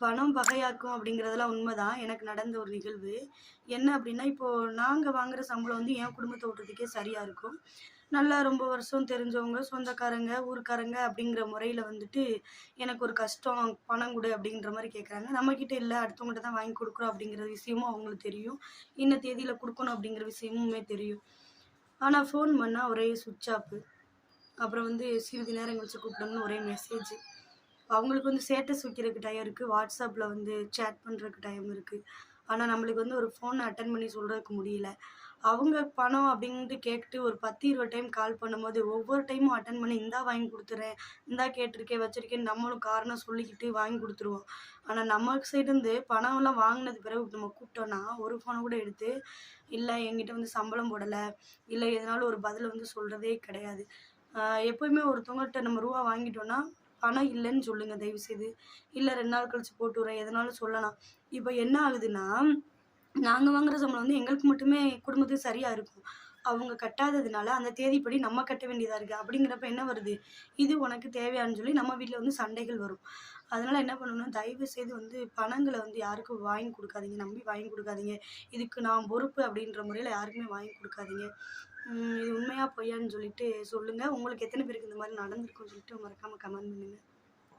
பணம் பகையாக்கும் அப்படிங்கிறதெல்லாம் உண்மைதான். எனக்கு நடந்த ஒரு நிகழ்வு. என்ன அப்படின்னா, இப்போ நாங்க வாங்குற சம்பளம் வந்து என் குடும்பத்த ஓட்டுறதுக்கே சரியா இருக்கும். நல்லா ரொம்ப வருஷம் தெரிஞ்சவங்க, சொந்தக்காரங்க, ஊர்க்காரங்க அப்படிங்கிற முறையில வந்துட்டு, எனக்கு ஒரு கஷ்டம், பணம் குடு அப்படின்ற மாரி கேட்குறாங்க. நம்மகிட்ட இல்ல, அடுத்தவங்ககிட்ட தான் வாங்கி குடுக்குறோம் அப்படிங்கிற விஷயமும் அவங்களுக்கு தெரியும். இன்ன தேதியில குடுக்கணும் அப்படிங்கிற விஷயமுமே தெரியும். ஆனா ஃபோன் பண்ணா ஒரே ஸ்விட்ச் ஆஃப். அப்புறம் வந்து சிறிது நேரம் கழிச்சு கூப்பிட்டோம்னு ஒரே மெசேஜ். அவங்களுக்கு வந்து ஸ்டேட்டஸ் வைக்கிறதுக்கு டைம் இருக்கு. WhatsAppல வந்து சேட் பண்றதுக்கு டைம் இருக்கு. ஆனா, நம்மளுக்கு வந்து ஒரு ஃபோன் அட்டெண்ட் பண்ணி சொல்றதுக்கு முடியல. அவங்க பணம் அப்டின்ட்டு கேட்டு ஒரு 10, 20 டைம் கால் பண்ணும்போது, ஒவ்வொரு டைமும் அட்டெண்ட் பண்ணி இந்தா வாங்கி குடுத்துர்றேன், இந்தா கேட்டுருக்கேன், வச்சிருக்கேன்னு நம்மளும் காரணம் சொல்லிக்கிட்டு வாங்கி குடுத்துருவோம். ஆனா, நம்ம சைடு இருந்து பணம்லாம் வாங்குனது பிறகு நம்ம கூப்பிட்டோம்னா, ஒரு ஃபோன கூட எடுத்து, இல்ல என்கிட்ட வந்து சம்பளம் போடல, இல்ல எதனாலும் ஒரு பதில வந்து சொல்றதே கிடையாது. அ எப்பவுமே ஒருத்தவங்கள்ட்ட நம்ம ரூவா வாங்கிட்டோம்னா, பணம் இல்லன்னு சொல்லுங்க தயவுசெய்து. இல்ல 2 நாள் கழிச்சு போட்டு விடுறேன், எதனாலும் சொல்லலாம். இப்ப என்ன ஆகுதுன்னா, நாங்க வாங்குற சம்பளம் வந்து எங்களுக்கு மட்டுமே குடும்பத்துக்கு சரியா இருக்கும். அவங்க கட்டாததுனால, அந்த தேதிப்படி நம்ம கட்ட வேண்டியதா இருக்கு. அப்படிங்கிறப்ப என்ன வருது? இது உனக்கு தேவையான்னு சொல்லி நம்ம வீட்ல வந்து சண்டைகள் வரும். அதனால என்ன பண்ணணும்னா, தயவு செய்து வந்து பணங்கள வந்து யாருக்கும் வாங்கி குடுக்காதீங்க. நம்பி வாங்கி குடுக்காதீங்க. இதுக்கு நான் பொறுப்பு அப்படின்ற முறையில யாருக்குமே வாங்கி குடுக்காதீங்க. இது உண்மையா பொய்யான்னு சொல்லிட்டு சொல்லுங்க. உங்களுக்கு எத்தன பேருக்கு இந்த மாரி நடந்திருக்குன்னு சொல்லிட்டு மறக்காம கமெண்ட் பண்ணுங்க.